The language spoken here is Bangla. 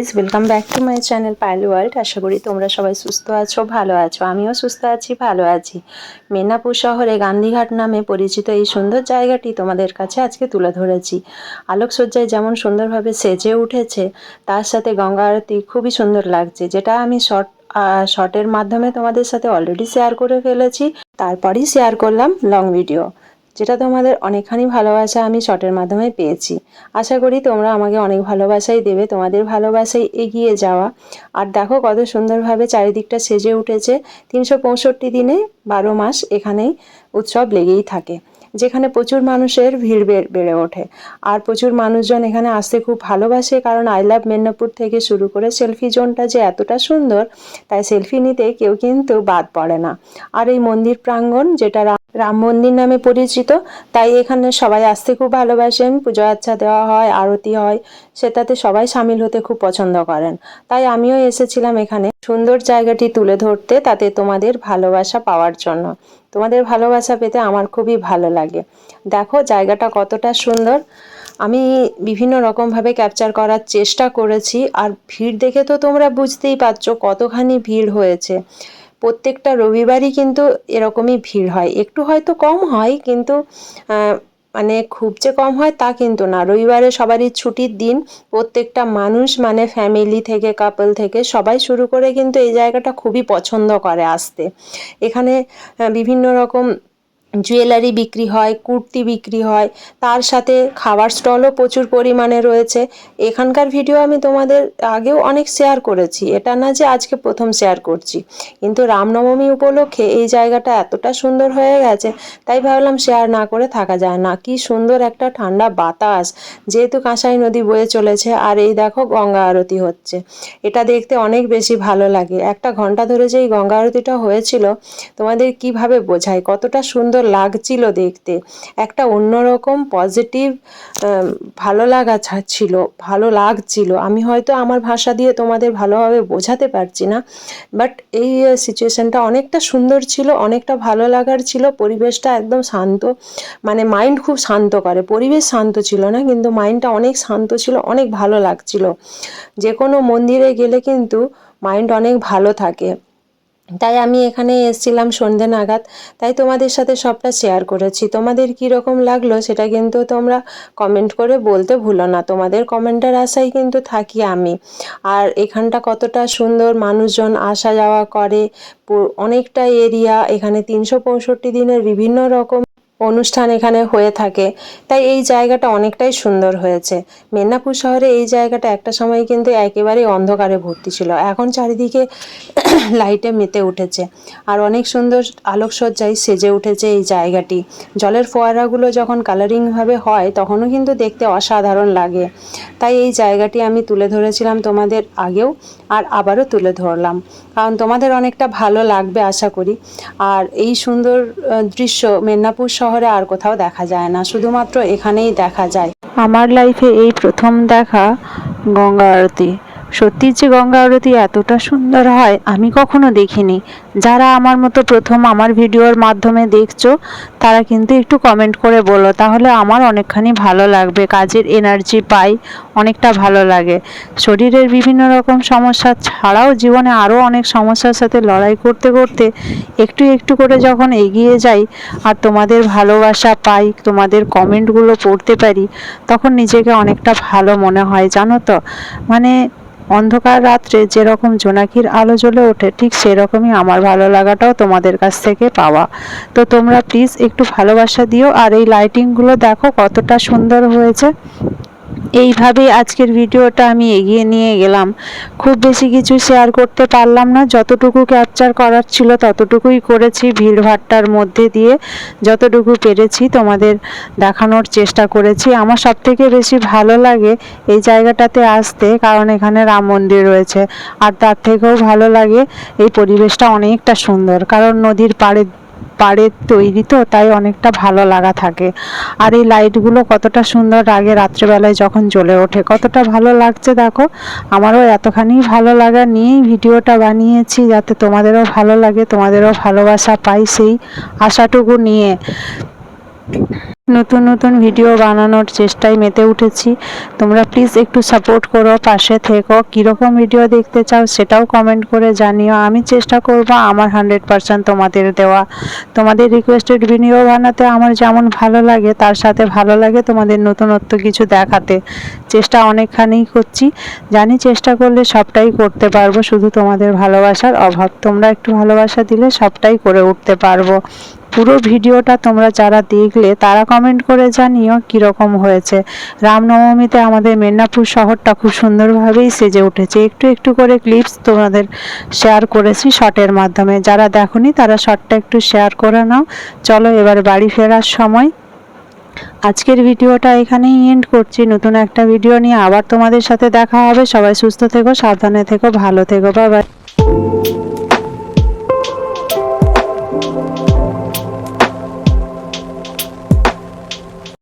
Guys, welcome back to my channel Payel world. আশা করি তোমরা সবাই সুস্থ আছো, ভালো আছো। আমিও সুস্থ আছি, ভালো আছি। মেদিনীপুর শহরে গান্ধীঘাট নামে পরিচিত এই সুন্দর জায়গাটি তোমাদের কাছে আজকে তুলে ধরেছি। আলোকসজ্জায় যেমন সুন্দরভাবে সেজে উঠেছে, তার সাথে গঙ্গা আরতি খুবই সুন্দর লাগছে, যেটা আমি শর্টের মাধ্যমে তোমাদের সাথে অলরেডি শেয়ার করে ফেলেছি। তারপরই শেয়ার করলাম লং ভিডিও, যেটা তোমাদের অনেকখানি ভালোবাসা আমি শর্টের মাধ্যমে পেয়েছি। আশা করি তোমরা আমাকে অনেক ভালোবাসাই দেবে, তোমাদের ভালোবাসাই এগিয়ে যাওয়া। আর দেখো কত সুন্দরভাবে চারিদিকটা সেজে উঠেছে। 365 দিনে 12 মাস এখানেই উৎসব লেগেই থাকে, যেখানে প্রচুর মানুষের ভিড় বেড়ে ওঠে। আর প্রচুর মানুষজন এখানে আসতে খুব ভালোবাসে, কারণ আই লাভ মেদিনীপুর থেকে শুরু করে সেলফি জোনটা যে এতটা সুন্দর, তাই সেলফি নিতে কেউ কিন্তু বাদ পড়ে না। আর এই মন্দির প্রাঙ্গণ, যেটা রাম মন্দির নামে পরিচিত, তাই এখানে সবাই আসতে খুব ভালোবাসেন। পুজো আচ্ছা দেওয়া হয়, আরতি হয়, সেটাতে সবাই সামিল হতে খুব পছন্দ করেন। তাই আমিও এসেছিলাম এখানে সুন্দর জায়গাটি তুলে ধরতে, তাতে তোমাদের ভালোবাসা পাওয়ার জন্য। তোমাদের ভালোবাসা পেতে আমার খুবই ভালো লাগে। দেখো জায়গাটা কতটা সুন্দর, আমি বিভিন্ন রকমভাবে ক্যাপচার করার চেষ্টা করেছি। আর ভিড় দেখে তো তোমরা বুঝতেই পারছো কতখানি ভিড় হয়েছে। প্রত্যেকটা রবিবারই কিন্তু এরকমই ভিড় হয়, একটু হয়তো কম হয়, কিন্তু মানে খুব যে কম হয় তা কিন্তু না। রবিবারে সবারই ছুটির দিন, প্রত্যেকটা মানুষ মানে ফ্যামিলি থেকে, কাপল থেকে সবাই শুরু করে কিন্তু এই জায়গাটা খুবই পছন্দ করে আসতে। এখানে বিভিন্ন রকম জুয়েলারি বিক্রি হয়, কুর্তি বিক্রি হয়, তার সাথে খাবার স্টলও প্রচুর পরিমাণে রয়েছে। এখানকার ভিডিও আমি তোমাদের আগেও অনেক শেয়ার করেছি, এটা না যে আজকে প্রথম শেয়ার করছি, কিন্তু রামনবমী উপলক্ষে এই জায়গাটা এতটা সুন্দর হয়ে গেছে, তাই ভাবলাম শেয়ার না করে থাকা যায় না। কি সুন্দর একটা ঠান্ডা বাতাস, যেহেতু কাঁসাই নদী বয়ে চলেছে। আর এই দেখো গঙ্গা আরতি হচ্ছে, এটা দেখতে অনেক বেশি ভালো লাগে। 1 ঘন্টা ধরে যে এই গঙ্গা আরতিটা হয়েছিল, তোমাদের কিভাবে বোঝায়, কতটা সুন্দর লাগছিল দেখতে। একটা অন্যরকম পজিটিভ ভালো লাগা ছিল, ভালো লাগছিল। আমি হয়তো আমার ভাষা দিয়ে তোমাদের ভালোভাবে বোঝাতে পারছি না, বাট এই সিচুয়েশনটা অনেকটা সুন্দর ছিল, অনেকটা ভালো লাগার ছিল। পরিবেশটা একদম শান্ত, মানে মাইন্ড খুব শান্ত করে। পরিবেশ শান্ত ছিল না, কিন্তু মাইন্ডটা অনেক শান্ত ছিল, অনেক ভালো লাগছিল। যে কোনো মন্দিরে গেলে কিন্তু মাইন্ড অনেক ভালো থাকে। তাই আমি এখানে এসেছিলাম সন্ধ্যে নাগাদ, তাই তোমাদের সাথে সবটা শেয়ার করেছি। তোমাদের কি রকম লাগলো সেটা কিন্তু তোমরা কমেন্ট করে বলতে ভুলো না, তোমাদের কমেন্টের আশায় কিন্তু থাকি আমি। আর এখানটা কতটা সুন্দর, মানুষজন আসা যাওয়া করে, অনেকটা এরিয়া। এখানে 365 দিনের বিভিন্ন রকম অনুষ্ঠান এখানে হয়ে থাকে, তাই এই জায়গাটা অনেকটাই সুন্দর হয়েছে। মেদিনীপুর শহরে এই জায়গাটা একটা সময় কিন্তু একেবারেই অন্ধকারে ভর্তি ছিল, এখন চারিদিকে লাইটে মেতে উঠেছে। আর অনেক সুন্দর আলোকসজ্জায় সেজে উঠেছে এই জায়গাটি। জলের ফোয়ারাগুলো যখন কালারিংভাবে হয়, তখনও কিন্তু দেখতে অসাধারণ লাগে। তাই এই জায়গাটি আমি তুলে ধরেছিলাম তোমাদের আগেও, আর আবারও তুলে ধরলাম, কারণ তোমাদের অনেকটা ভালো লাগবে আশা করি। আর এই সুন্দর দৃশ্য মেদিনীপুর শহরে আর কোথাও দেখা যায় না, শুধুমাত্র এখানেই দেখা যায়। আমার লাইফে এই প্রথম দেখা গঙ্গা আরতি। সত্যি যে গঙ্গা আরতি এতটা সুন্দর হয় আমি কখনো দেখিনি। যারা আমার মতো প্রথম আমার ভিডিওর মাধ্যমে দেখছো, তারা কিন্তু একটু কমেন্ট করে বলো, তাহলে আমার অনেকখানি ভালো লাগবে। কাজের এনার্জি পাই, অনেকটা ভালো লাগে। শরীরের বিভিন্ন রকম সমস্যা ছাড়াও জীবনে আরও অনেক সমস্যার সাথে লড়াই করতে করতে একটু একটু করে যখন এগিয়ে যাই, আর তোমাদের ভালোবাসা পাই, তোমাদের কমেন্টগুলো পড়তে পারি, তখন নিজেকে অনেকটা ভালো মনে হয়, জানো তো। মানে অন্ধকার রাত্রে যেরকম জোনাকির আলো জ্বলে ওঠে, ঠিক সেরকমই আমার ভালো লাগাটাও তোমাদের কাছ থেকে পাওয়া। তো তোমরা প্লিজ একটু ভালোবাসা দিও। আর এই লাইটিংগুলো দেখো কতটা সুন্দর হয়েছে। এইভাবে আজকের ভিডিওটা আমি এগিয়ে নিয়ে গেলাম। খুব বেশি কিছু শেয়ার করতে পারলাম না, যতটুকু ক্যাপচার করার ছিল ততটুকুই করেছি। ভিড়ভাট্টার মধ্যে দিয়ে যতটুকু পেরেছি তোমাদের দেখানোর চেষ্টা করেছি। আমার সবথেকে বেশি ভালো লাগে এই জায়গাটাতে আসতে, কারণ এখানে রাম মন্দির রয়েছে। আর তার থেকেও ভালো লাগে এই পরিবেশটা অনেকটা সুন্দর, কারণ নদীর পাড়ে তৈরি, তো তাই অনেকটা ভালো লাগা থাকে। আর এই লাইটগুলো কতটা সুন্দর আগে রাত্রেবেলায় যখন জ্বলে ওঠে, কতটা ভালো লাগছে দেখো। আমারও এতখানি ভালো লাগা নিয়েই ভিডিওটা বানিয়েছি, যাতে তোমাদেরও ভালো লাগে, তোমাদেরও ভালোবাসা পাই, সেই আশাটুকু নিয়ে। নতুন নতুন ভিডিও বানানোর চেষ্টায় মেতে উঠেছি। তোমরা প্লিজ একটু সাপোর্ট করো, পাশে থেকো। কীরকম ভিডিও দেখতে চাও সেটাও কমেন্ট করে জানিও। আমি চেষ্টা করব আমার 100% তোমাদের দেওয়া। তোমাদের রিকোয়েস্টেড ভিডিও বানাতে আমার যেমন ভালো লাগে, তার সাথে ভালো লাগে তোমাদের নতুনত্ব কিছু দেখাতে। চেষ্টা অনেকখানি করছি, জানি চেষ্টা করলে সবটাই করতে পারবো, শুধু তোমাদের ভালোবাসার অভাব। তোমরা একটু ভালোবাসা দিলে সবটাই করে উঠতে পারবো। পুরো ভিডিওটা তোমরা যারা দেখলে তারা কমেন্ট করে জানিও কীরকম হয়েছে। রামনবমীতে আমাদের মেদিনীপুর শহরটা খুব সুন্দরভাবেই সেজে উঠেছে। একটু একটু করে ক্লিপস তোমাদের শেয়ার করেছি শর্টের মাধ্যমে। যারা দেখোনি তারা শর্টটা একটু শেয়ার করে নাও। চলো এবার বাড়ি ফেরার সময়। আজকের ভিডিওটা এখানেই এন্ড করছি। নতুন একটা ভিডিও নিয়ে আবার তোমাদের সাথে দেখা হবে। সবাই সুস্থ থেকো, সাবধানে থেকো, ভালো থেকো। Bye bye.